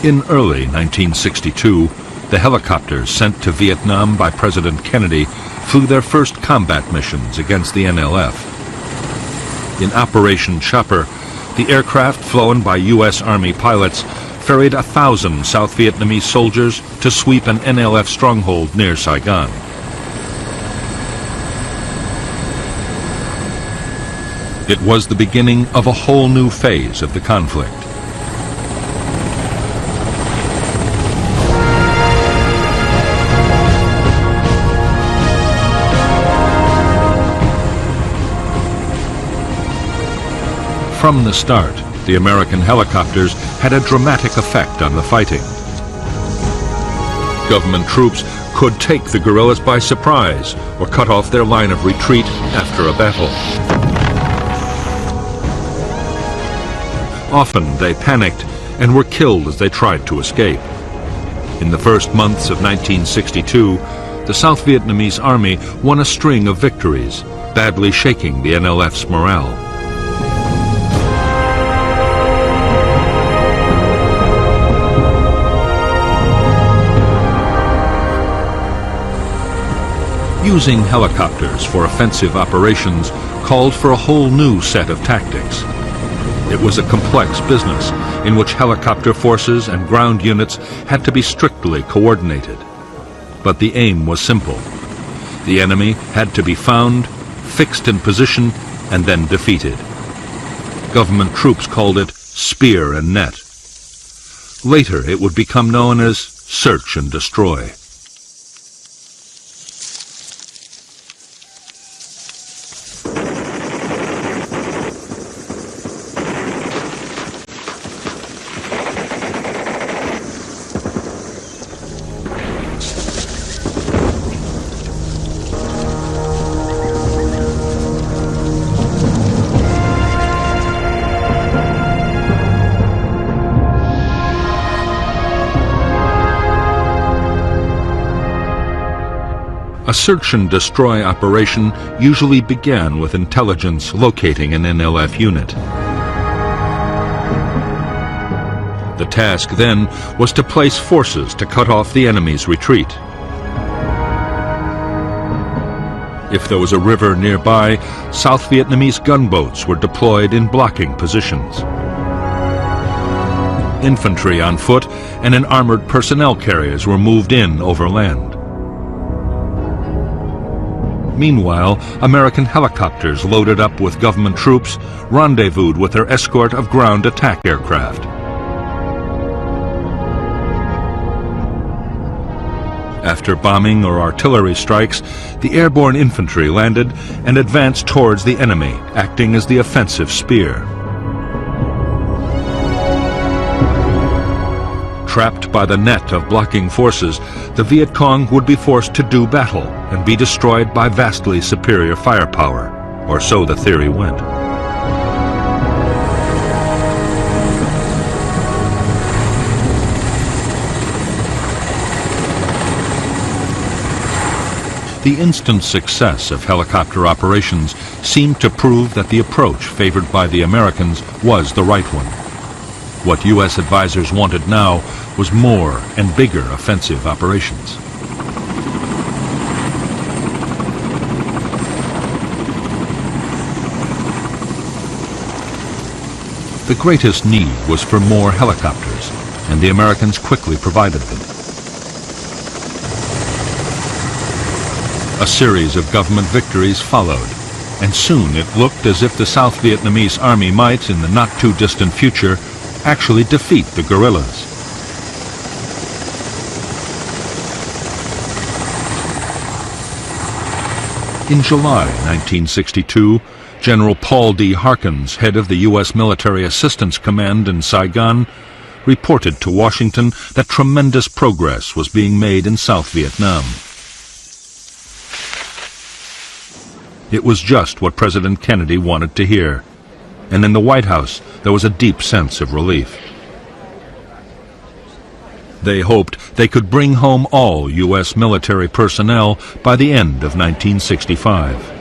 In early 1962, the helicopters sent to Vietnam by President Kennedy flew their first combat missions against the NLF. In Operation Chopper, the aircraft flown by U.S. Army pilots ferried 1,000 South Vietnamese soldiers to sweep an NLF stronghold near Saigon. It was the beginning of a whole new phase of the conflict. From the start, the American helicopters had a dramatic effect on the fighting. Government troops could take the guerrillas by surprise or cut off their line of retreat after a battle. Often they panicked and were killed as they tried to escape. In the first months of 1962, the South Vietnamese army won a string of victories, badly shaking the NLF's morale. Using helicopters for offensive operations called for a whole new set of tactics. It was a complex business in which helicopter forces and ground units had to be strictly coordinated. But the aim was simple. The enemy had to be found, fixed in position, and then defeated. Government troops called it spear and net. Later it would become known as search and destroy. A search and destroy operation usually began with intelligence locating an NLF unit. The task then was to place forces to cut off the enemy's retreat. If there was a river nearby, South Vietnamese gunboats were deployed in blocking positions. Infantry on foot and in armored personnel carriers were moved in overland. Meanwhile, American helicopters loaded up with government troops rendezvoused with their escort of ground attack aircraft. After bombing or artillery strikes, the airborne infantry landed and advanced towards the enemy, acting as the offensive spear. Trapped by the net of blocking forces, the Viet Cong would be forced to do battle and be destroyed by vastly superior firepower, or so the theory went. The instant success of helicopter operations seemed to prove that the approach favored by the Americans was the right one. What U.S. advisors wanted now was more and bigger offensive operations. The greatest need was for more helicopters, and the Americans quickly provided them. A series of government victories followed, and soon it looked as if the South Vietnamese army might, in the not-too-distant future, actually defeat the guerrillas. In July 1962, General Paul D. Harkins, head of the U.S. Military Assistance Command in Saigon, reported to Washington that tremendous progress was being made in South Vietnam. It was just what President Kennedy wanted to hear, and in the White House there was a deep sense of relief. They hoped they could bring home all U.S. military personnel by the end of 1965.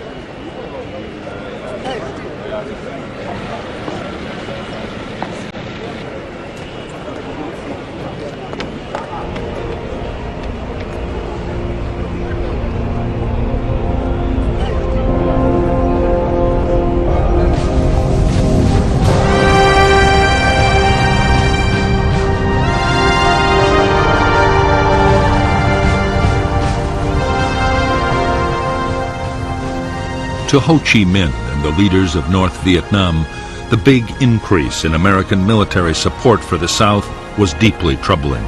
To Ho Chi Minh and the leaders of North Vietnam, the big increase in American military support for the South was deeply troubling.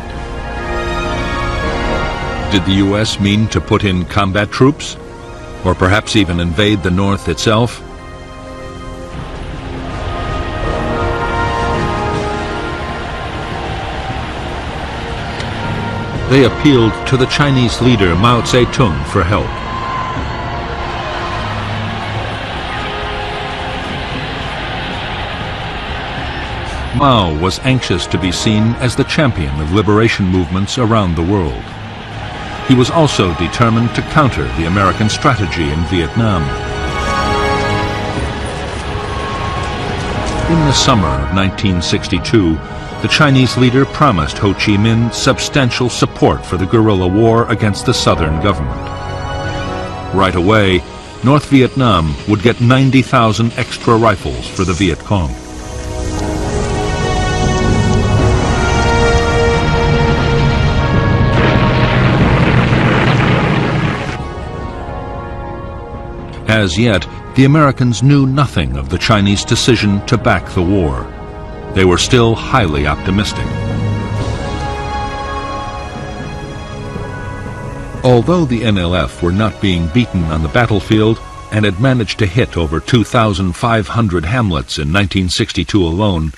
Did the U.S. mean to put in combat troops? Or perhaps even invade the North itself? They appealed to the Chinese leader Mao Zedong for help. Mao was anxious to be seen as the champion of liberation movements around the world. He was also determined to counter the American strategy in Vietnam. In the summer of 1962, the Chinese leader promised Ho Chi Minh substantial support for the guerrilla war against the southern government. Right away, North Vietnam would get 90,000 extra rifles for the Viet Cong. As yet, the Americans knew nothing of the Chinese decision to back the war. They were still highly optimistic. Although the NLF were not being beaten on the battlefield and had managed to hit over 2,500 hamlets in 1962 alone,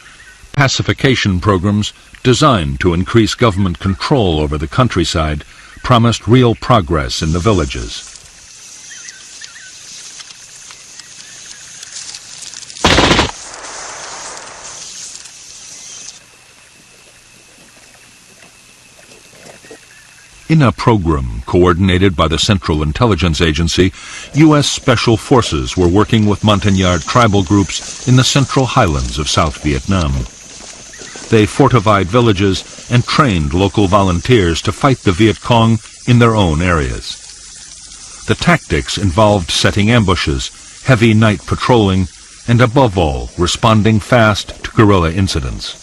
pacification programs designed to increase government control over the countryside promised real progress in the villages. In a program coordinated by the Central Intelligence Agency, U.S. Special Forces were working with Montagnard tribal groups in the Central Highlands of South Vietnam. They fortified villages and trained local volunteers to fight the Viet Cong in their own areas. The tactics involved setting ambushes, heavy night patrolling, and above all, responding fast to guerrilla incidents.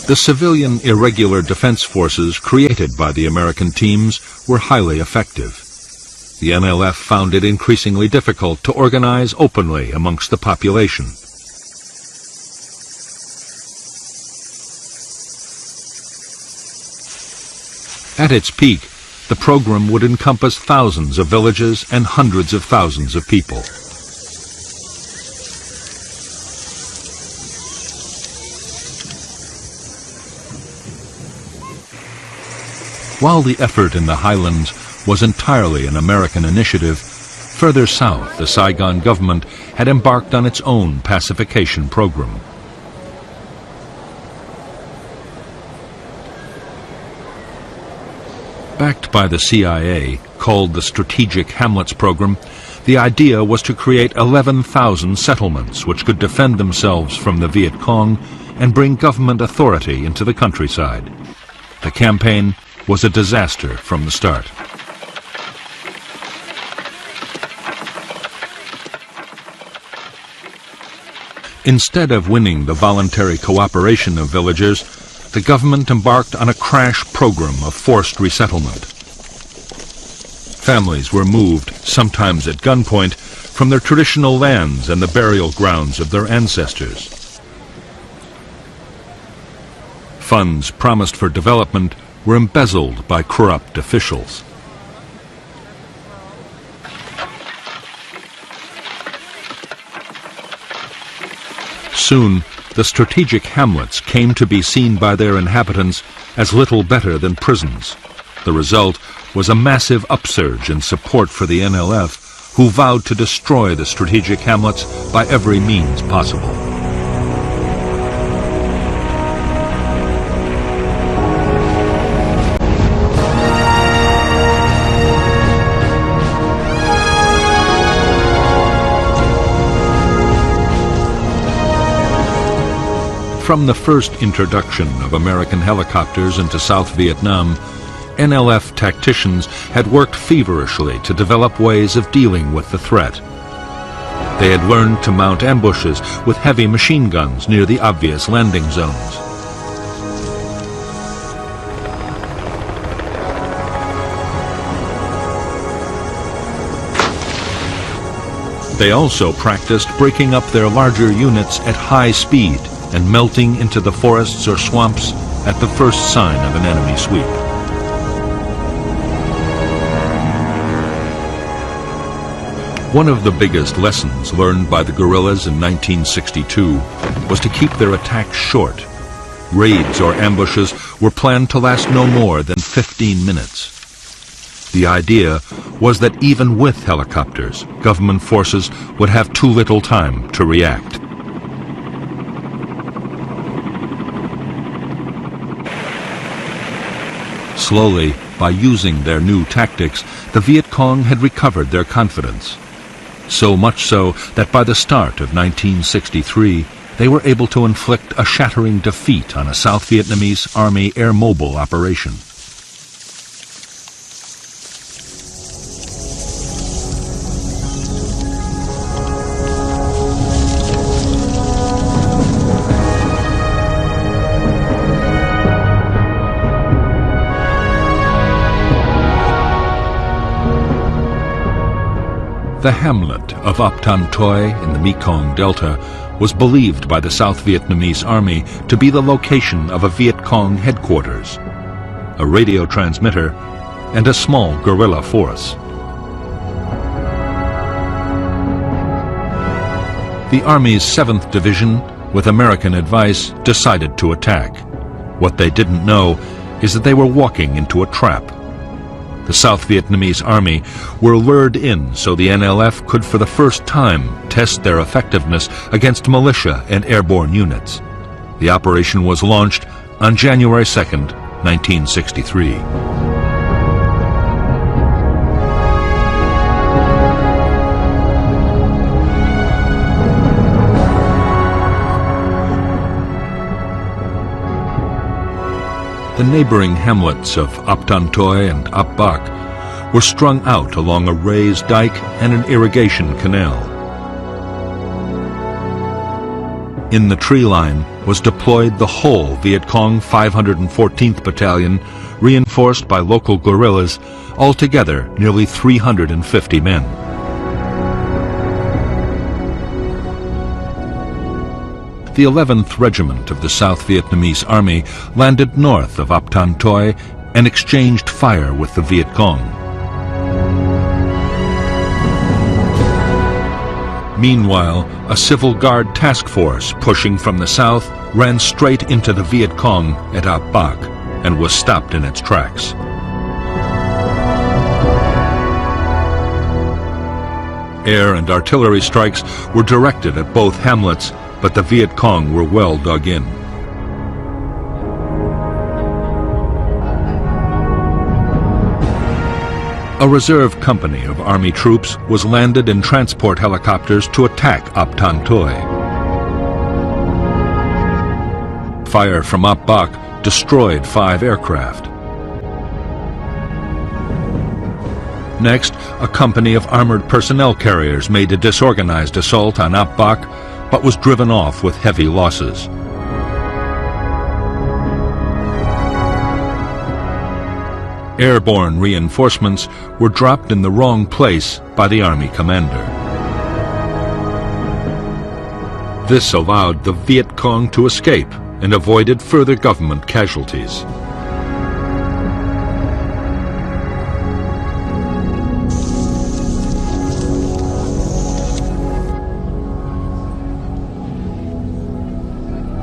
The civilian irregular defense forces created by the American teams were highly effective. The NLF found it increasingly difficult to organize openly amongst the population. At its peak, the program would encompass thousands of villages and hundreds of thousands of people. While the effort in the highlands was entirely an American initiative, further south the Saigon government had embarked on its own pacification program. Backed by the CIA, called the Strategic Hamlets Program, the idea was to create 11,000 settlements which could defend themselves from the Viet Cong and bring government authority into the countryside. The campaign was a disaster from the start. Instead of winning the voluntary cooperation of villagers, the government embarked on a crash program of forced resettlement. Families were moved, sometimes at gunpoint, from their traditional lands and the burial grounds of their ancestors. Funds promised for development were embezzled by corrupt officials. Soon, the strategic hamlets came to be seen by their inhabitants as little better than prisons. The result was a massive upsurge in support for the NLF, who vowed to destroy the strategic hamlets by every means possible. From the first introduction of American helicopters into South Vietnam, NLF tacticians had worked feverishly to develop ways of dealing with the threat. They had learned to mount ambushes with heavy machine guns near the obvious landing zones. They also practiced breaking up their larger units at high speed and melting into the forests or swamps at the first sign of an enemy sweep. One of the biggest lessons learned by the guerrillas in 1962 was to keep their attacks short. Raids or ambushes were planned to last no more than 15 minutes. The idea was that even with helicopters, government forces would have too little time to react. Slowly, by using their new tactics, the Viet Cong had recovered their confidence. So much so that by the start of 1963, they were able to inflict a shattering defeat on a South Vietnamese Army air mobile operation. The hamlet of Ap Tan Toi in the Mekong Delta was believed by the South Vietnamese Army to be the location of a Viet Cong headquarters, a radio transmitter, and a small guerrilla force. The Army's 7th Division, with American advice, decided to attack. What they didn't know is that they were walking into a trap. The South Vietnamese Army were lured in so the NLF could for the first time test their effectiveness against militia and airborne units. The operation was launched on January 2nd, 1963. The neighboring hamlets of Ap Tan Toi and Ap Bac were strung out along a raised dike and an irrigation canal. In the tree line was deployed the whole Viet Cong 514th Battalion, reinforced by local guerrillas, altogether nearly 350 men. The 11th Regiment of the South Vietnamese Army landed north of Ap Tan Toi and exchanged fire with the Viet Cong. Meanwhile, a civil guard task force pushing from the south ran straight into the Viet Cong at Ap Bac and was stopped in its tracks. Air and artillery strikes were directed at both hamlets, but the Viet Cong were well dug in. A reserve company of Army troops was landed in transport helicopters to attack Ap Tan Toi. Fire from Ap Bac destroyed 5 aircraft. Next, a company of armored personnel carriers made a disorganized assault on Ap Bac, but was driven off with heavy losses. Airborne reinforcements were dropped in the wrong place by the Army commander. This allowed the Viet Cong to escape and avoided further government casualties.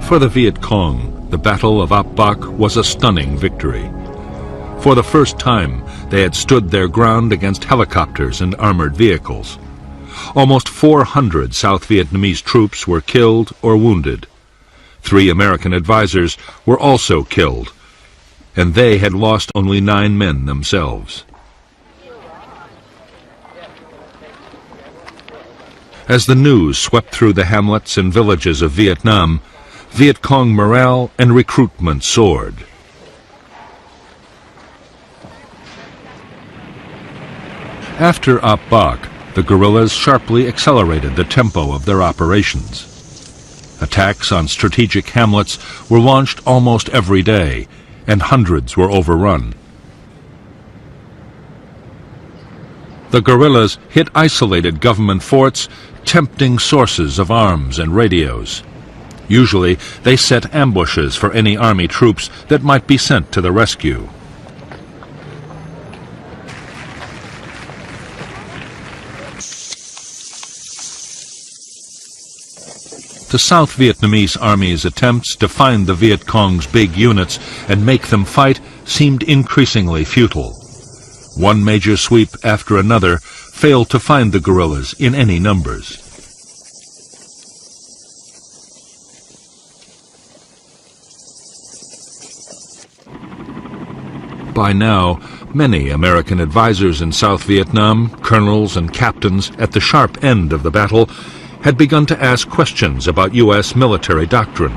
For the Viet Cong, the Battle of Ap Bac was a stunning victory. For the first time, they had stood their ground against helicopters and armored vehicles. Almost 400 South Vietnamese troops were killed or wounded. 3 American advisors were also killed, and they had lost only 9 men themselves. As the news swept through the hamlets and villages of Vietnam, Viet Cong morale and recruitment soared. After Ap Bac, the guerrillas sharply accelerated the tempo of their operations. Attacks on strategic hamlets were launched almost every day, and hundreds were overrun. The guerrillas hit isolated government forts, tempting sources of arms and radios. Usually, they set ambushes for any army troops that might be sent to the rescue. The South Vietnamese Army's attempts to find the Viet Cong's big units and make them fight seemed increasingly futile. One major sweep after another failed to find the guerrillas in any numbers. By now, many American advisors in South Vietnam, colonels and captains at the sharp end of the battle, had begun to ask questions about U.S. military doctrine.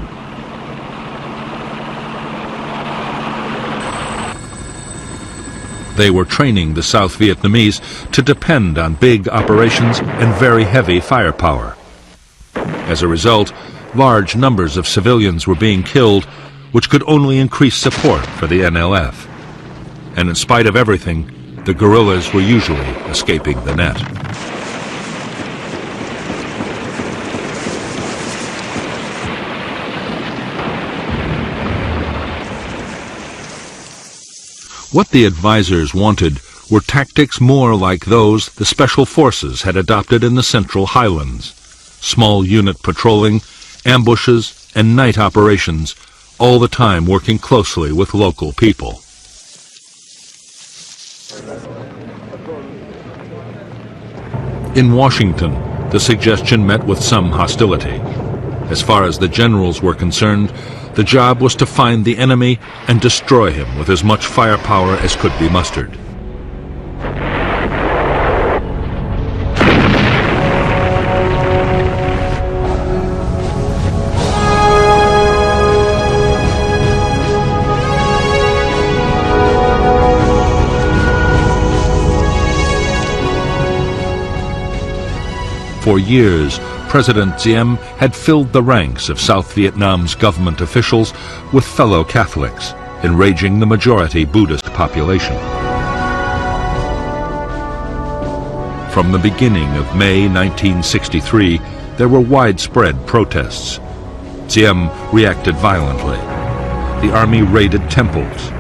They were training the South Vietnamese to depend on big operations and very heavy firepower. As a result, large numbers of civilians were being killed, which could only increase support for the NLF. And in spite of everything, the guerrillas were usually escaping the net. What the advisors wanted were tactics more like those the Special Forces had adopted in the Central Highlands. Small unit patrolling, ambushes, and night operations, all the time working closely with local people. In Washington, the suggestion met with some hostility. As far as the generals were concerned, the job was to find the enemy and destroy him with as much firepower as could be mustered. For years, President Diem had filled the ranks of South Vietnam's government officials with fellow Catholics, enraging the majority Buddhist population. From the beginning of May 1963, there were widespread protests. Diem reacted violently. The army raided temples.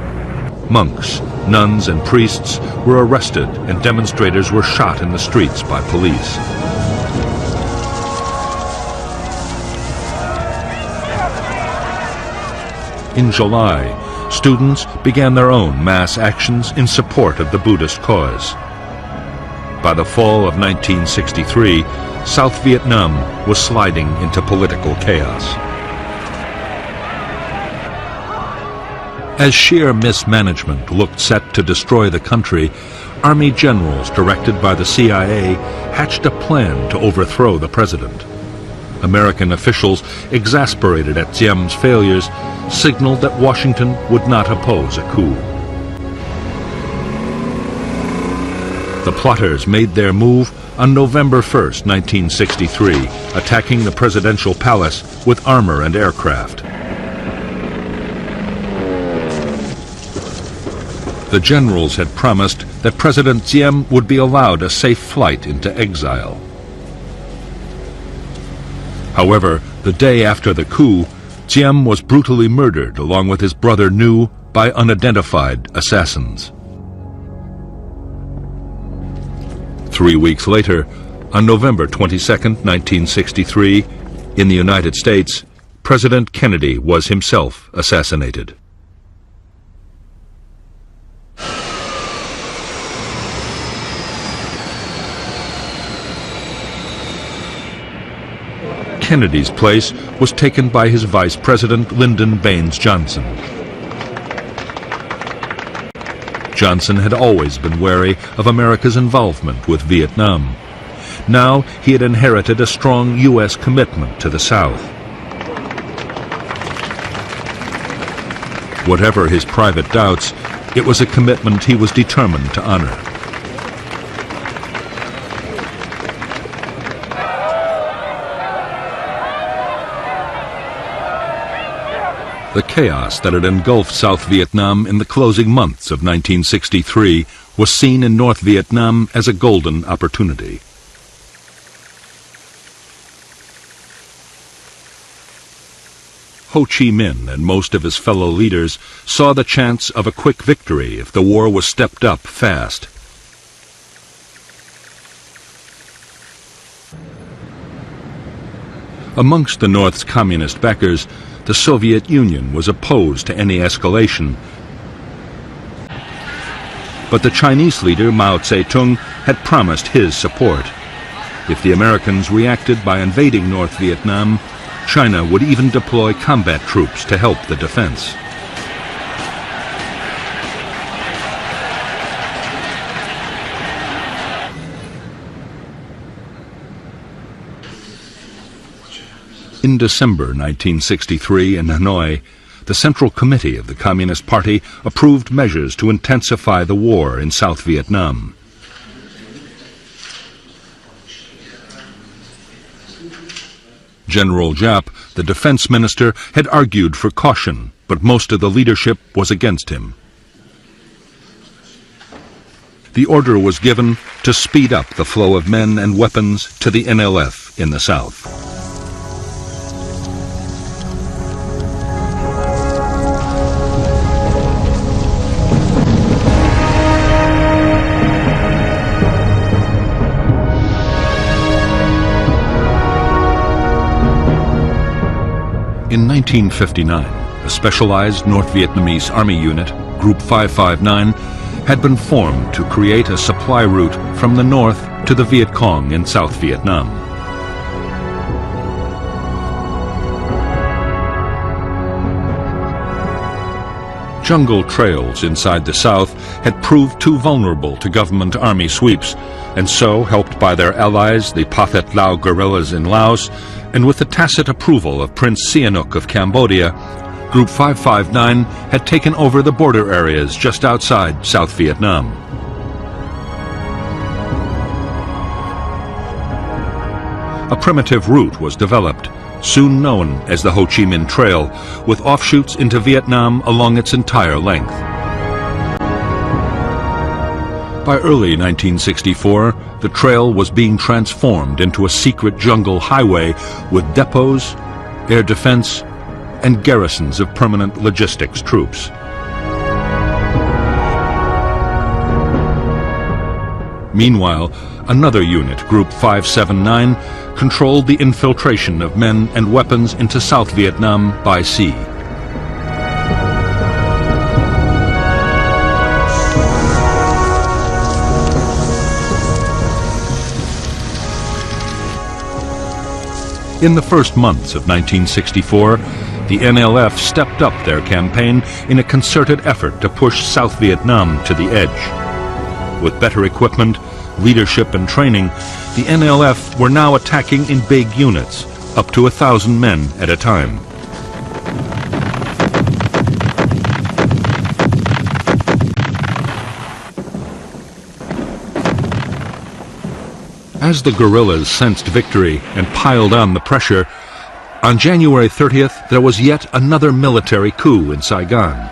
Monks, nuns, and priests were arrested, and demonstrators were shot in the streets by police. In July, students began their own mass actions in support of the Buddhist cause. By the fall of 1963, South Vietnam was sliding into political chaos. As sheer mismanagement looked set to destroy the country, Army generals directed by the CIA hatched a plan to overthrow the president. American officials, exasperated at Diem's failures, signaled that Washington would not oppose a coup. The plotters made their move on November 1st, 1963, attacking the presidential palace with armor and aircraft. The generals had promised that President Diem would be allowed a safe flight into exile. However, the day after the coup, Diem was brutally murdered along with his brother Nhu by unidentified assassins. 3 weeks later, on November 22, 1963, in the United States, President Kennedy was himself assassinated. Kennedy's place was taken by his Vice President Lyndon Baines Johnson. Johnson had always been wary of America's involvement with Vietnam. Now he had inherited a strong U.S. commitment to the South. Whatever his private doubts, it was a commitment he was determined to honor. The chaos that had engulfed South Vietnam in the closing months of 1963 was seen in North Vietnam as a golden opportunity. Ho Chi Minh and most of his fellow leaders saw the chance of a quick victory if the war was stepped up fast. Amongst the North's communist backers, the Soviet Union was opposed to any escalation. But the Chinese leader Mao Zedong had promised his support. If the Americans reacted by invading North Vietnam, China would even deploy combat troops to help the defense. In December 1963 in Hanoi, the Central Committee of the Communist Party approved measures to intensify the war in South Vietnam. General Giap, the defense minister, had argued for caution, but most of the leadership was against him. The order was given to speed up the flow of men and weapons to the NLF in the south. In 1959, a specialized North Vietnamese Army unit, Group 559, had been formed to create a supply route from the north to the Viet Cong in South Vietnam. Jungle trails inside the south had proved too vulnerable to government army sweeps, and so, helped by their allies, the Pathet Lao guerrillas in Laos, and with the tacit approval of Prince Sihanouk of Cambodia, Group 559 had taken over the border areas just outside South Vietnam. A primitive route was developed, soon known as the Ho Chi Minh Trail, with offshoots into Vietnam along its entire length. By early 1964, the trail was being transformed into a secret jungle highway with depots, air defense, and garrisons of permanent logistics troops. Meanwhile, another unit, Group 579, controlled the infiltration of men and weapons into South Vietnam by sea. In the first months of 1964, the NLF stepped up their campaign in a concerted effort to push South Vietnam to the edge. With better equipment, leadership and training, the NLF were now attacking in big units, up to 1,000 men at a time. As the guerrillas sensed victory and piled on the pressure, on January 30th there was yet another military coup in Saigon.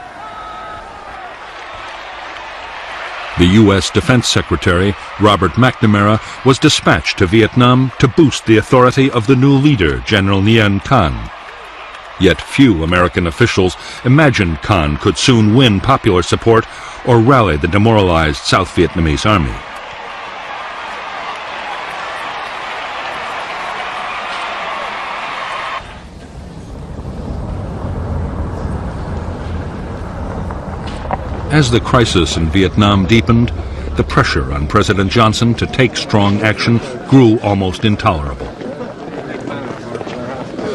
The U.S. Defense Secretary, Robert McNamara, was dispatched to Vietnam to boost the authority of the new leader, General Nguyen Thanh. Yet few American officials imagined Thanh could soon win popular support or rally the demoralized South Vietnamese army. As the crisis in Vietnam deepened, the pressure on President Johnson to take strong action grew almost intolerable.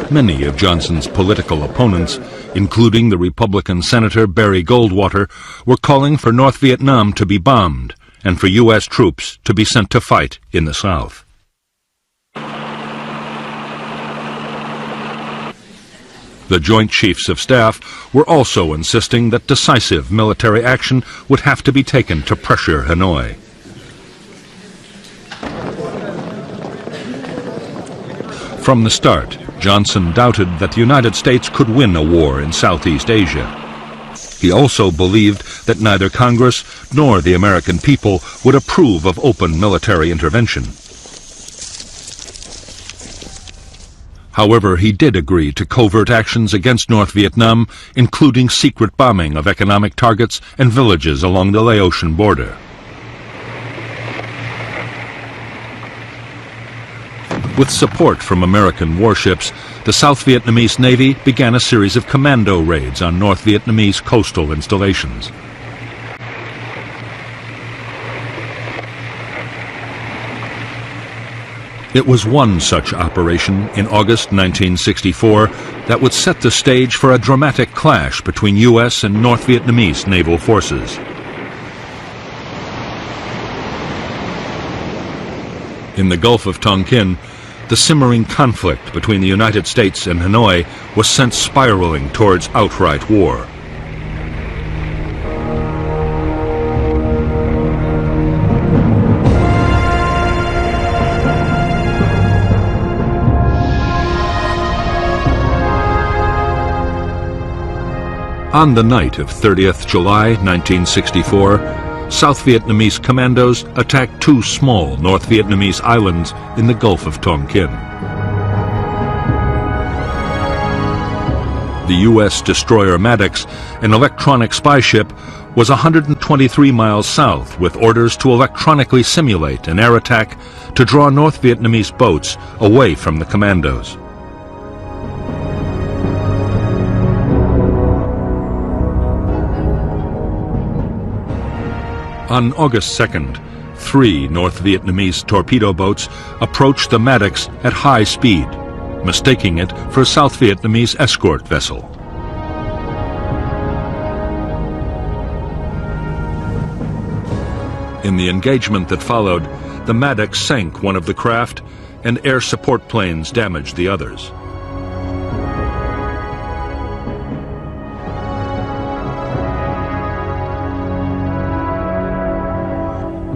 Many of Johnson's political opponents, including the Republican Senator Barry Goldwater, were calling for North Vietnam to be bombed and for U.S. troops to be sent to fight in the South. The Joint Chiefs of Staff were also insisting that decisive military action would have to be taken to pressure Hanoi. From the start, Johnson doubted that the United States could win a war in Southeast Asia. He also believed that neither Congress nor the American people would approve of open military intervention. However, he did agree to covert actions against North Vietnam, including secret bombing of economic targets and villages along the Laotian border. With support from American warships, the South Vietnamese Navy began a series of commando raids on North Vietnamese coastal installations. It was one such operation in August 1964 that would set the stage for a dramatic clash between U.S. and North Vietnamese naval forces. In the Gulf of Tonkin, the simmering conflict between the United States and Hanoi was sent spiraling towards outright war. On the night of 30th July 1964, South Vietnamese commandos attacked two small North Vietnamese islands in the Gulf of Tonkin. The U.S. destroyer Maddox, an electronic spy ship, was 123 miles south with orders to electronically simulate an air attack to draw North Vietnamese boats away from the commandos. On August 2nd, 3 North Vietnamese torpedo boats approached the Maddox at high speed, mistaking it for a South Vietnamese escort vessel. In the engagement that followed, the Maddox sank one of the craft and air support planes damaged the others.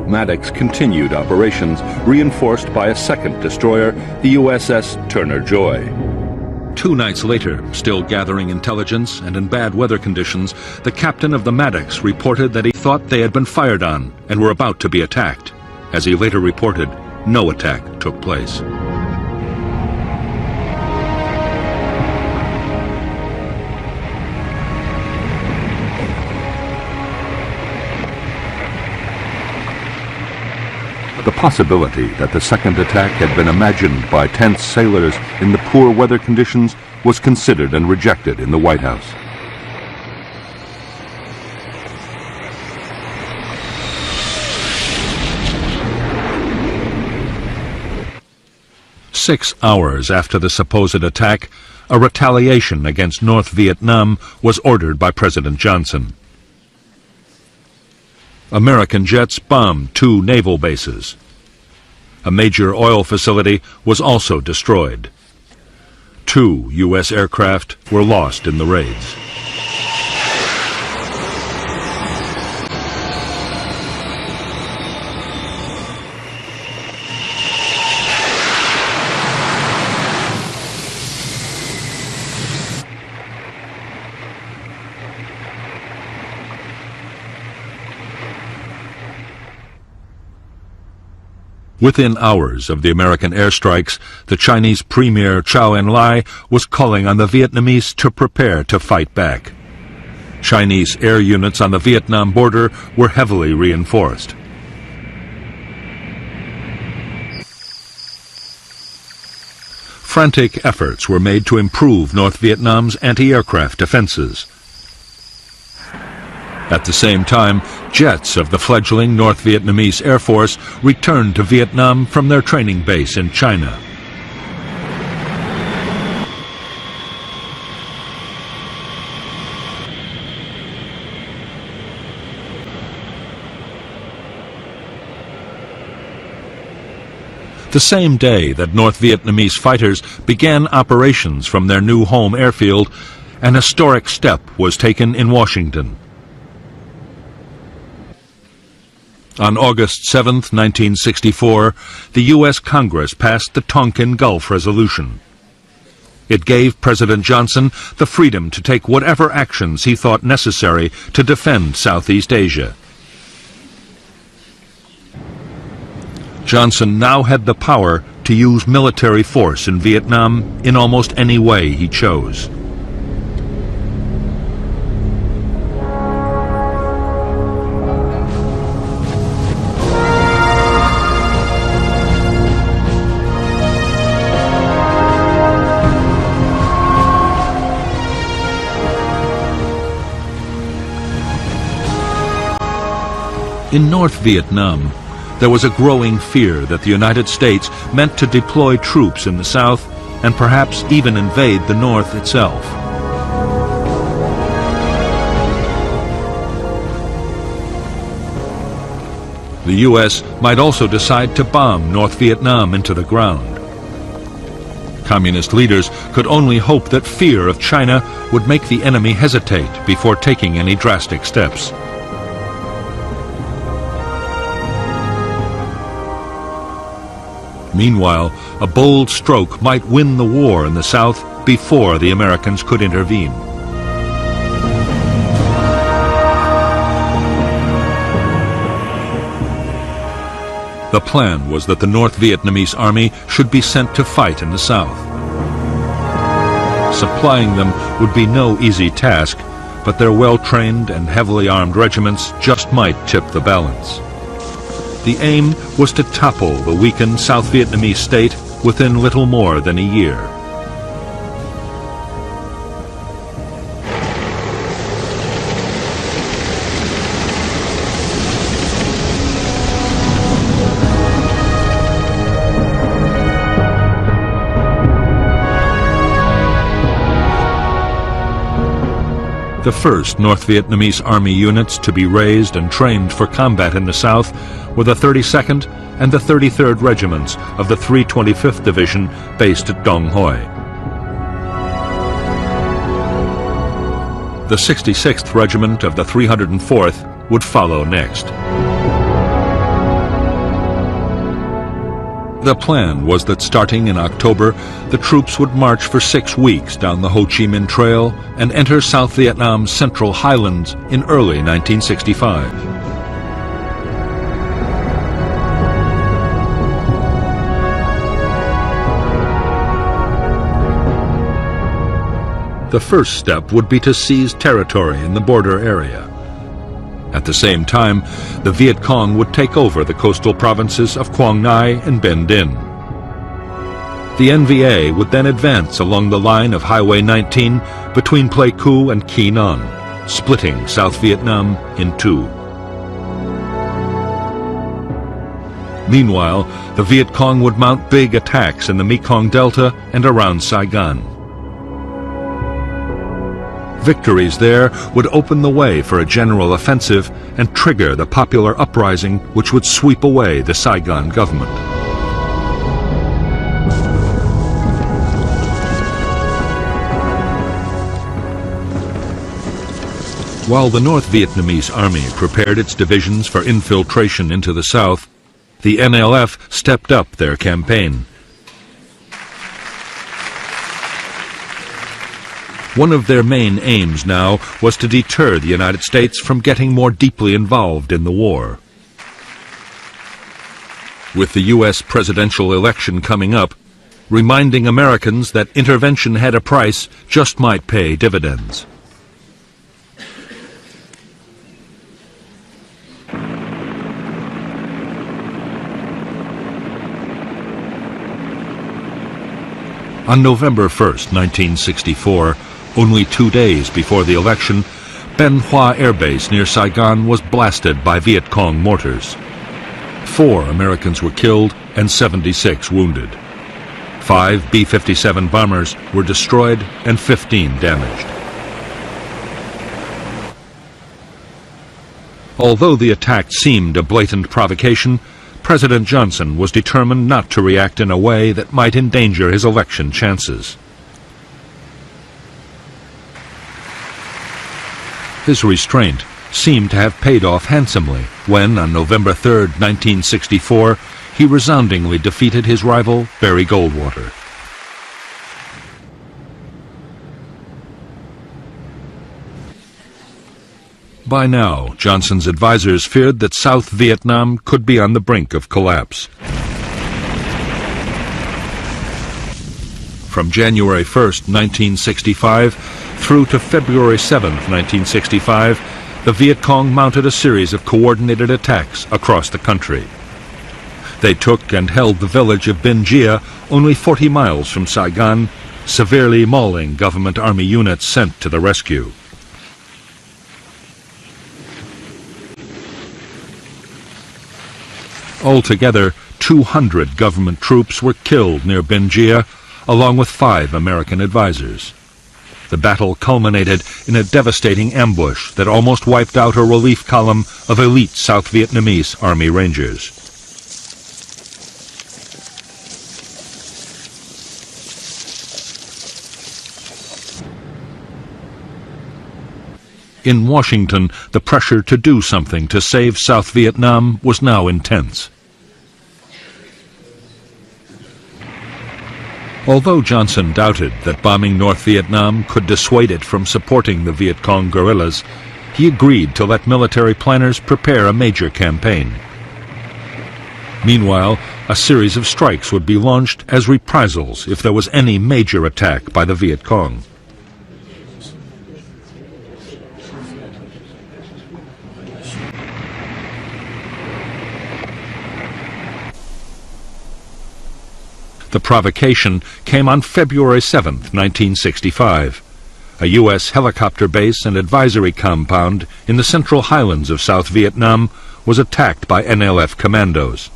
Maddox continued operations, reinforced by a second destroyer, the USS Turner Joy. 2 nights later, still gathering intelligence and in bad weather conditions, the captain of the Maddox reported that he thought they had been fired on and were about to be attacked. As he later reported, no attack took place. The possibility that the second attack had been imagined by tense sailors in the poor weather conditions was considered and rejected in the White House. Six hours after the supposed attack, a retaliation against North Vietnam was ordered by President Johnson. American jets bombed 2 naval bases. A major oil facility was also destroyed. 2 U.S. aircraft were lost in the raids. Within hours of the American airstrikes, the Chinese Premier Chou En-lai was calling on the Vietnamese to prepare to fight back. Chinese air units on the Vietnam border were heavily reinforced. Frantic efforts were made to improve North Vietnam's anti-aircraft defenses. At the same time, jets of the fledgling North Vietnamese Air Force returned to Vietnam from their training base in China. The same day that North Vietnamese fighters began operations from their new home airfield, an historic step was taken in Washington. On August 7, 1964, the U.S. Congress passed the Tonkin Gulf Resolution. It gave President Johnson the freedom to take whatever actions he thought necessary to defend Southeast Asia. Johnson now had the power to use military force in Vietnam in almost any way he chose. In North Vietnam, there was a growing fear that the United States meant to deploy troops in the south and perhaps even invade the north itself. The U.S. might also decide to bomb North Vietnam into the ground. Communist leaders could only hope that fear of China would make the enemy hesitate before taking any drastic steps. Meanwhile, a bold stroke might win the war in the South before the Americans could intervene. The plan was that the North Vietnamese army should be sent to fight in the South. Supplying them would be no easy task, but their well-trained and heavily armed regiments just might tip the balance. The aim was to topple the weakened South Vietnamese state within little more than a year. The first North Vietnamese Army units to be raised and trained for combat in the South were the 32nd and the 33rd Regiments of the 325th Division based at Dong Hoi. The 66th Regiment of the 304th would follow next. The plan was that starting in October, the troops would march for 6 weeks down the Ho Chi Minh Trail and enter South Vietnam's Central Highlands in early 1965. The first step would be to seize territory in the border area. At the same time, the Viet Cong would take over the coastal provinces of Quang Ngai and Binh Dinh. The NVA would then advance along the line of Highway 19 between Pleiku and Quy Nhon, splitting South Vietnam in two. Meanwhile, the Viet Cong would mount big attacks in the Mekong Delta and around Saigon. Victories there would open the way for a general offensive and trigger the popular uprising which would sweep away the Saigon government. While the North Vietnamese army prepared its divisions for infiltration into the south, the NLF stepped up their campaign. One of their main aims now was to deter the United States from getting more deeply involved in the war. With the U.S. presidential election coming up, reminding Americans that intervention had a price just might pay dividends. On November 1st, 1964, only 2 days before the election, Ben Hoa Air Base near Saigon was blasted by Viet Cong mortars. 4 Americans were killed and 76 wounded. 5 B-57 bombers were destroyed and 15 damaged. Although the attack seemed a blatant provocation, President Johnson was determined not to react in a way that might endanger his election chances. His restraint seemed to have paid off handsomely when, on November 3, 1964, he resoundingly defeated his rival, Barry Goldwater. By now, Johnson's advisors feared that South Vietnam could be on the brink of collapse. From January 1st, 1965, through to February 7th, 1965, the Viet Cong mounted a series of coordinated attacks across the country. They took and held the village of Binh Gia, only 40 miles from Saigon, severely mauling government army units sent to the rescue. Altogether, 200 government troops were killed near Binh Gia, along with 5 American advisors. The battle culminated in a devastating ambush that almost wiped out a relief column of elite South Vietnamese Army Rangers. In Washington, the pressure to do something to save South Vietnam was now intense. Although Johnson doubted that bombing North Vietnam could dissuade it from supporting the Viet Cong guerrillas, he agreed to let military planners prepare a major campaign. Meanwhile, a series of strikes would be launched as reprisals if there was any major attack by the Viet Cong. The provocation came on February 7, 1965. A U.S. helicopter base and advisory compound in the central highlands of South Vietnam was attacked by NLF commandos.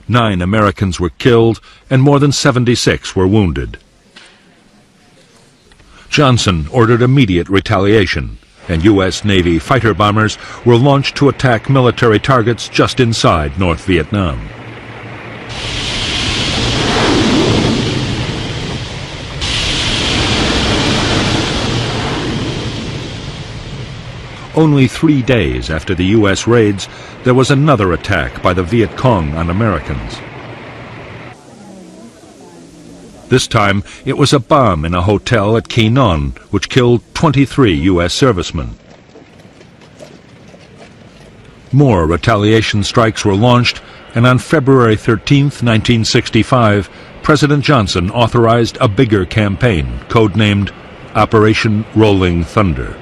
9 Americans were killed and more than 76 were wounded. Johnson ordered immediate retaliation, and U.S. Navy fighter bombers were launched to attack military targets just inside North Vietnam. Only 3 days after the U.S. raids, there was another attack by the Viet Cong on Americans. This time, it was a bomb in a hotel at Quy Nhon, which killed 23 U.S. servicemen. More retaliation strikes were launched, and on February 13, 1965, President Johnson authorized a bigger campaign, codenamed Operation Rolling Thunder.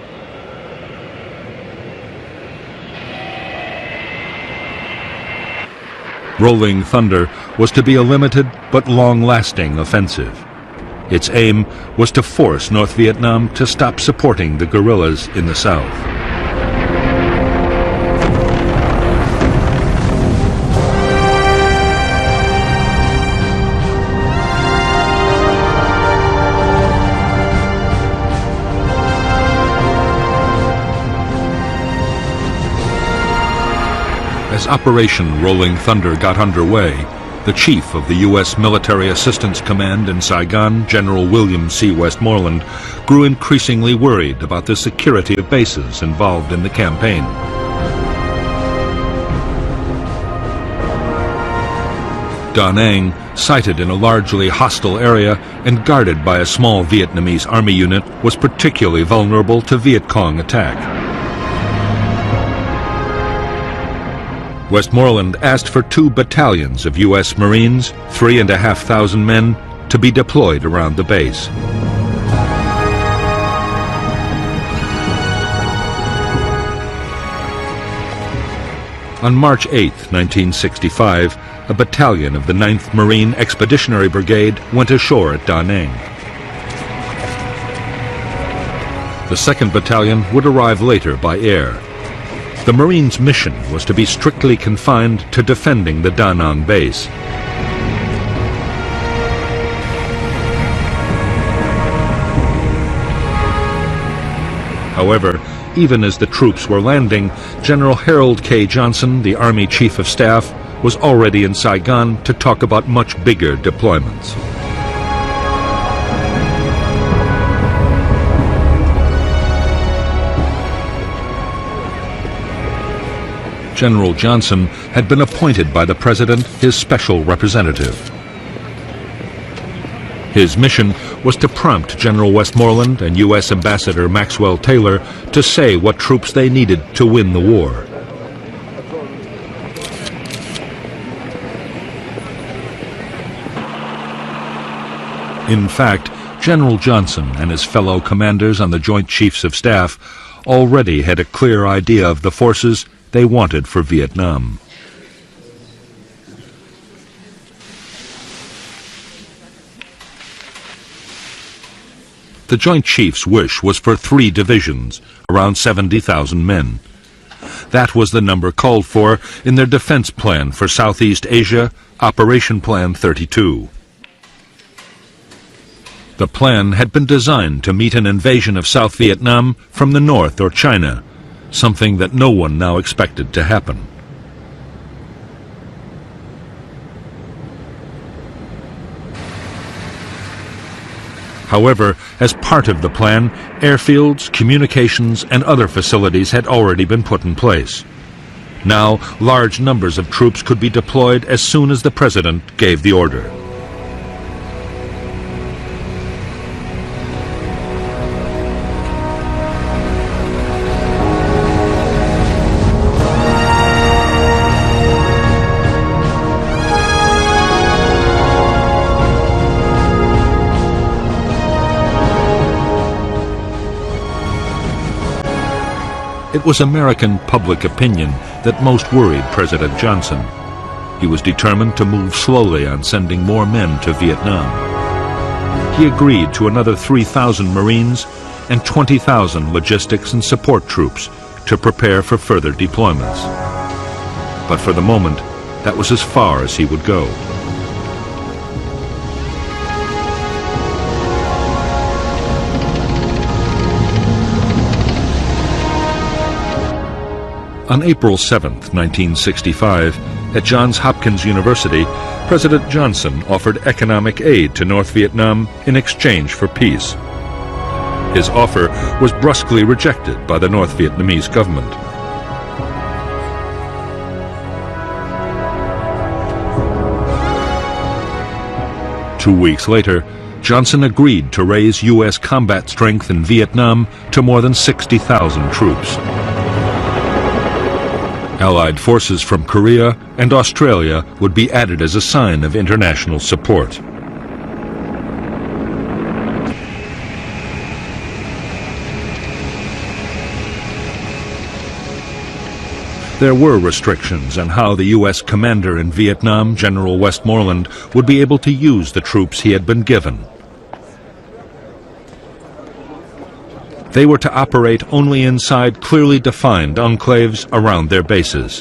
Rolling Thunder was to be a limited but long-lasting offensive. Its aim was to force North Vietnam to stop supporting the guerrillas in the south. As Operation Rolling Thunder got underway, the chief of the U.S. Military Assistance Command in Saigon, General William C. Westmoreland, grew increasingly worried about the security of bases involved in the campaign. Da Nang, sited in a largely hostile area and guarded by a small Vietnamese army unit, was particularly vulnerable to Viet Cong attack. Westmoreland asked for 2 battalions of U.S. Marines, 3,500 men, to be deployed around the base. On March 8, 1965, a battalion of the 9th Marine Expeditionary Brigade went ashore at Da Nang. The 2nd Battalion would arrive later by air. The Marines' mission was to be strictly confined to defending the Da Nang base. However, even as the troops were landing, General Harold K. Johnson, the Army Chief of Staff, was already in Saigon to talk about much bigger deployments. General Johnson had been appointed by the President his special representative. His mission was to prompt General Westmoreland and U.S. Ambassador Maxwell Taylor to say what troops they needed to win the war. In fact, General Johnson and his fellow commanders on the Joint Chiefs of Staff already had a clear idea of the forces they wanted for Vietnam. The Joint Chiefs' wish was for 3 divisions, around 70,000 men. That was the number called for in their defense plan for Southeast Asia, Operation Plan 32. The plan had been designed to meet an invasion of South Vietnam from the north or China, something that no one now expected to happen. However, as part of the plan, airfields, communications, and other facilities had already been put in place. Now, large numbers of troops could be deployed as soon as the President gave the order. It was American public opinion that most worried President Johnson. He was determined to move slowly on sending more men to Vietnam. He agreed to another 3,000 Marines and 20,000 logistics and support troops to prepare for further deployments. But for the moment, that was as far as he would go. On April 7, 1965, at Johns Hopkins University, President Johnson offered economic aid to North Vietnam in exchange for peace. His offer was brusquely rejected by the North Vietnamese government. Two weeks later, Johnson agreed to raise U.S. combat strength in Vietnam to more than 60,000 troops. Allied forces from Korea and Australia would be added as a sign of international support. There were restrictions on how the U.S. commander in Vietnam, General Westmoreland, would be able to use the troops he had been given. They were to operate only inside clearly defined enclaves around their bases.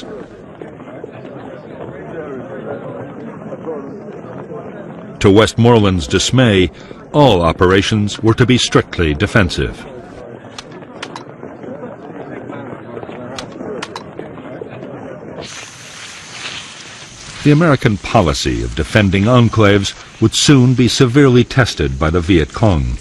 To Westmoreland's dismay, all operations were to be strictly defensive. The American policy of defending enclaves would soon be severely tested by the Viet Cong.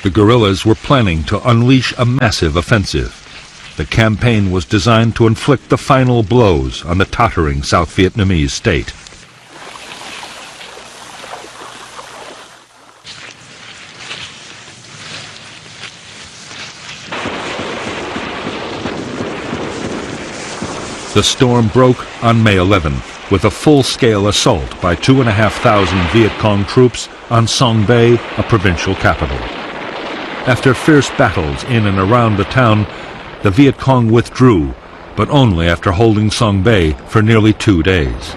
The guerrillas were planning to unleash a massive offensive. The campaign was designed to inflict the final blows on the tottering South Vietnamese state. The storm broke on May 11 with a full-scale assault by 2,500 Viet Cong troops on Song Bay, a provincial capital. After fierce battles in and around the town, the Viet Cong withdrew, but only after holding Song Bay for nearly 2 days.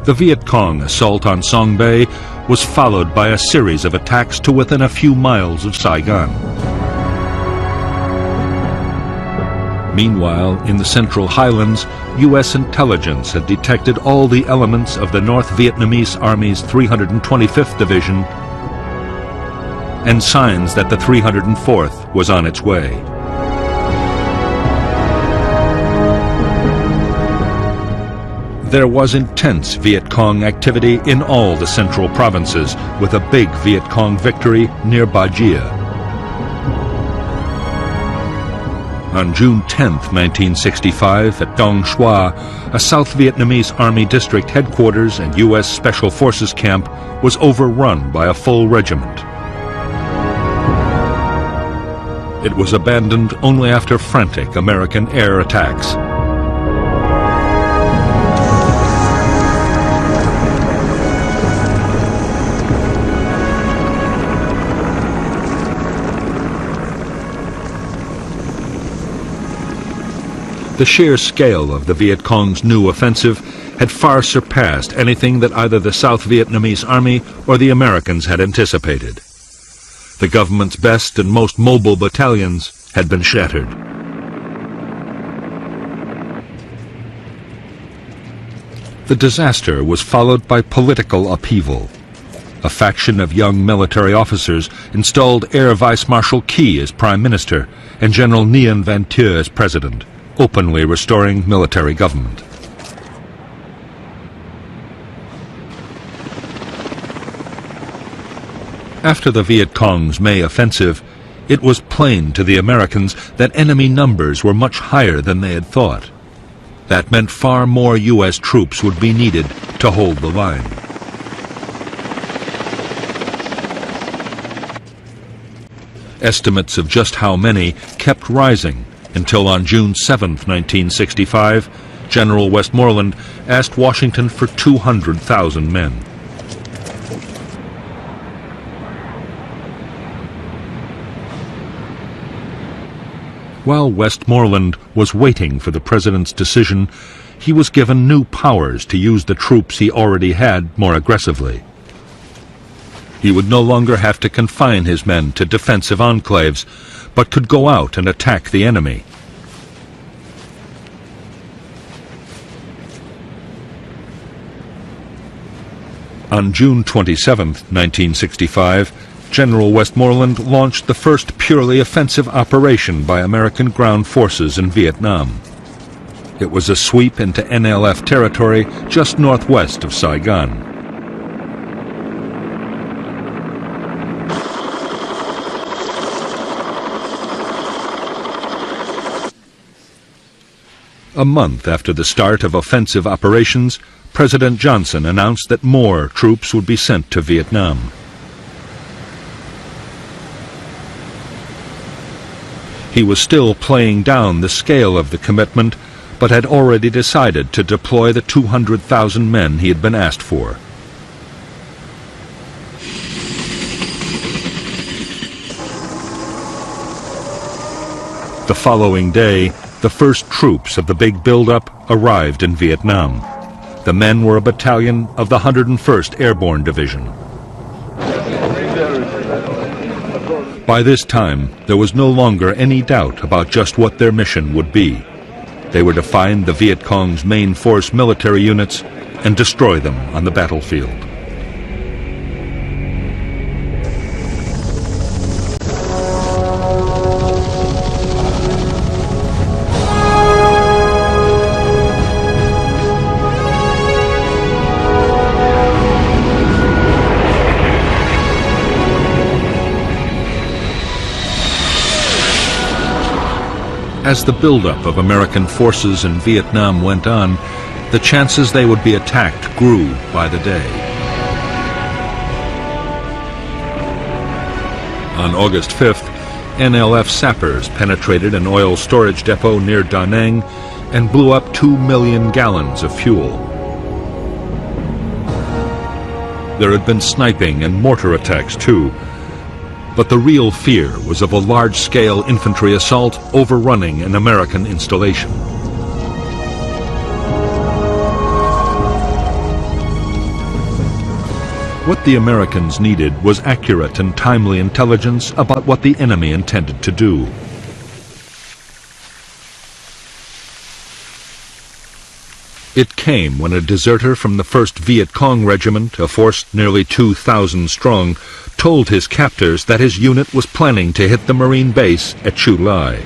The Viet Cong assault on Song Bay was followed by a series of attacks to within a few miles of Saigon. Meanwhile, in the Central Highlands, U.S. intelligence had detected all the elements of the North Vietnamese Army's 325th Division and signs that the 304th was on its way. There was intense Viet Cong activity in all the central provinces, with a big Viet Cong victory near Ba Gia. On June 10, 1965, at Dong Xoa, a South Vietnamese Army district headquarters and U.S. Special Forces camp was overrun by a full regiment. It was abandoned only after frantic American air attacks. The sheer scale of the Viet Cong's new offensive had far surpassed anything that either the South Vietnamese Army or the Americans had anticipated. The government's best and most mobile battalions had been shattered. The disaster was followed by political upheaval. A faction of young military officers installed Air Vice Marshal Key as Prime Minister and General Nguyen Van Thieu as President, openly restoring military government. After the Viet Cong's May offensive, it was plain to the Americans that enemy numbers were much higher than they had thought. That meant far more U.S. troops would be needed to hold the line. Estimates of just how many kept rising until on June 7, 1965, General Westmoreland asked Washington for 200,000 men. While Westmoreland was waiting for the president's decision, he was given new powers to use the troops he already had more aggressively. He would no longer have to confine his men to defensive enclaves, but could go out and attack the enemy. On June 27, 1965, General Westmoreland launched the first purely offensive operation by American ground forces in Vietnam. It was a sweep into NLF territory just northwest of Saigon. A month after the start of offensive operations, President Johnson announced that more troops would be sent to Vietnam. He was still playing down the scale of the commitment, but had already decided to deploy the 200,000 men he had been asked for. The following day, the first troops of the big build-up arrived in Vietnam. The men were a battalion of the 101st Airborne Division. By this time, there was no longer any doubt about just what their mission would be. They were to find the Viet Cong's main force military units and destroy them on the battlefield. As the buildup of American forces in Vietnam went on, the chances they would be attacked grew by the day. On August 5th, NLF sappers penetrated an oil storage depot near Da Nang and blew up 2 million gallons of fuel. There had been sniping and mortar attacks too, but the real fear was of a large-scale infantry assault overrunning an American installation. What the Americans needed was accurate and timely intelligence about what the enemy intended to do. It came when a deserter from the 1st Viet Cong Regiment, a force nearly 2,000 strong, told his captors that his unit was planning to hit the Marine base at Chu Lai.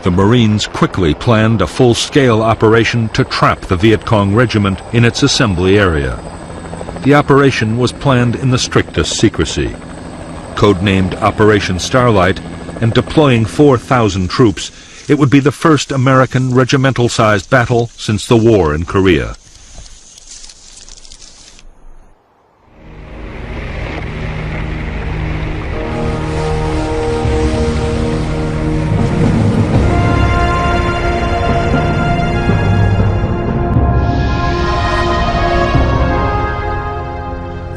The Marines quickly planned a full-scale operation to trap the Viet Cong regiment in its assembly area. The operation was planned in the strictest secrecy. Codenamed Operation Starlight, and deploying 4,000 troops, it would be the first American regimental-sized battle since the war in Korea.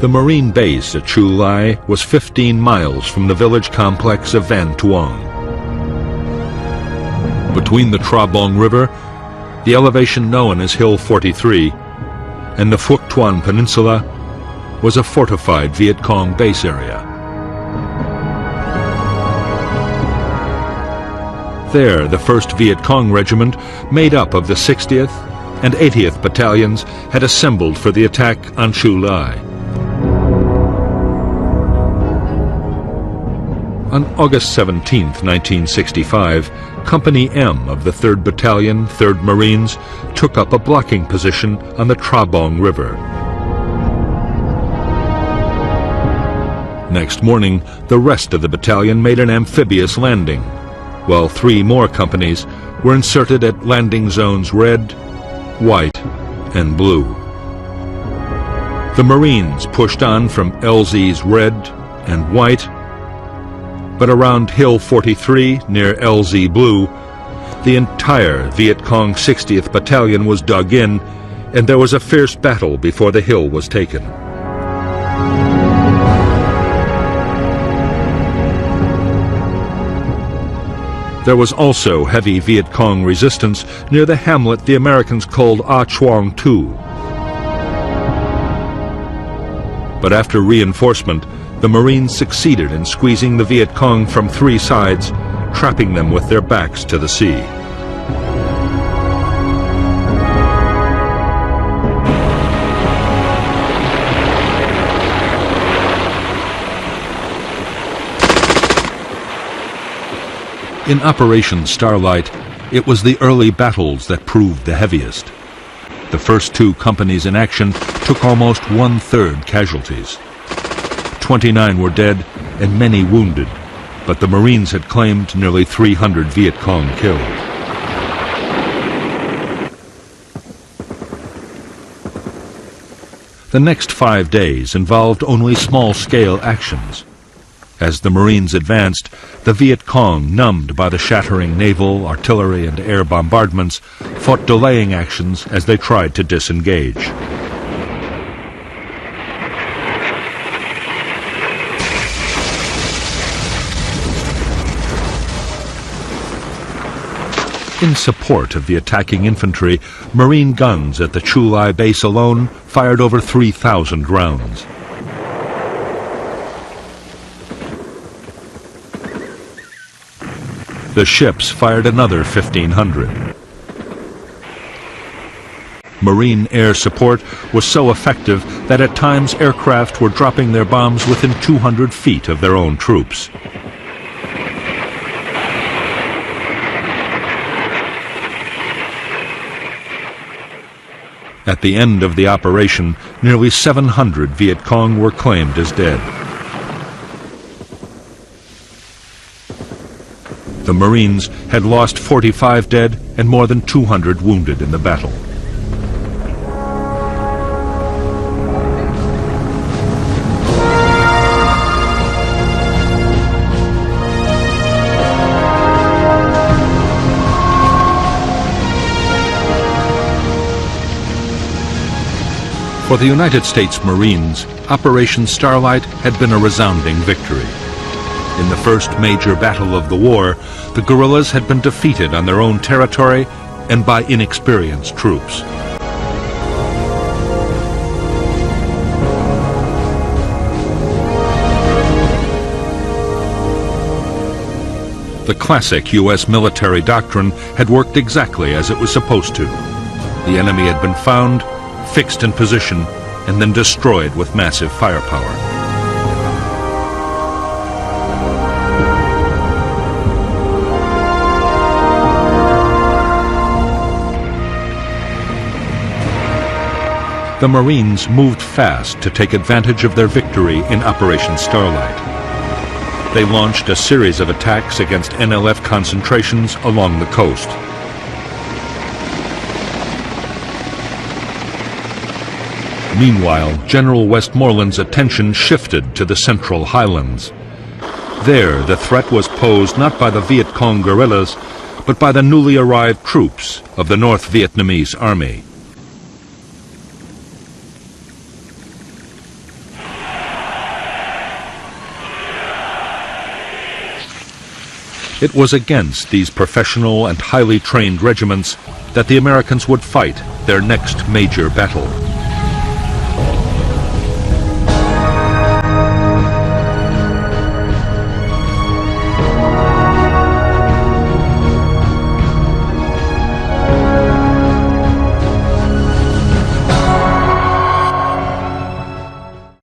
The Marine base at Chu Lai was 15 miles from the village complex of Van Tuong. Between the Tra Bong River, the elevation known as Hill 43, and the Phuoc Tuan Peninsula was a fortified Viet Cong base area. There, the 1st Viet Cong Regiment, made up of the 60th and 80th Battalions, had assembled for the attack on Chu Lai. On August 17, 1965, Company M of the 3rd Battalion, 3rd Marines, took up a blocking position on the Tra Bong River. Next morning, the rest of the battalion made an amphibious landing, while 3 more companies were inserted at landing zones Red, White, and Blue. The Marines pushed on from LZ's Red and White, but around Hill 43, near LZ Blue, the entire Viet Cong 60th Battalion was dug in, and there was a fierce battle before the hill was taken. There was also heavy Viet Cong resistance near the hamlet the Americans called A Chuang Tu. But after reinforcement, the Marines succeeded in squeezing the Viet Cong from 3 sides, trapping them with their backs to the sea. In Operation Starlight, it was the early battles that proved the heaviest. The first 2 companies in action took almost 1/3 casualties. 29 were dead and many wounded, but the Marines had claimed nearly 300 Viet Cong killed. The next 5 days involved only small-scale actions. As the Marines advanced, the Viet Cong, numbed by the shattering naval, artillery, and air bombardments, fought delaying actions as they tried to disengage. In support of the attacking infantry, Marine guns at the Chu Lai base alone fired over 3,000 rounds. The ships fired another 1,500. Marine air support was so effective that at times aircraft were dropping their bombs within 200 feet of their own troops. At the end of the operation, nearly 700 Viet Cong were claimed as dead. The Marines had lost 45 dead and more than 200 wounded in the battle. For the United States Marines, Operation Starlight had been a resounding victory. In the first major battle of the war, the guerrillas had been defeated on their own territory and by inexperienced troops. The classic U.S. military doctrine had worked exactly as it was supposed to. The enemy had been found, fixed in position, and then destroyed with massive firepower. the Marines moved fast to take advantage of their victory in Operation Starlight. They launched a series of attacks against NLF concentrations along the coast. Meanwhile, General Westmoreland's attention shifted to the Central Highlands. There, the threat was posed not by the Viet Cong guerrillas, but by the newly arrived troops of the North Vietnamese Army. It was against these professional and highly trained regiments that the Americans would fight their next major battle.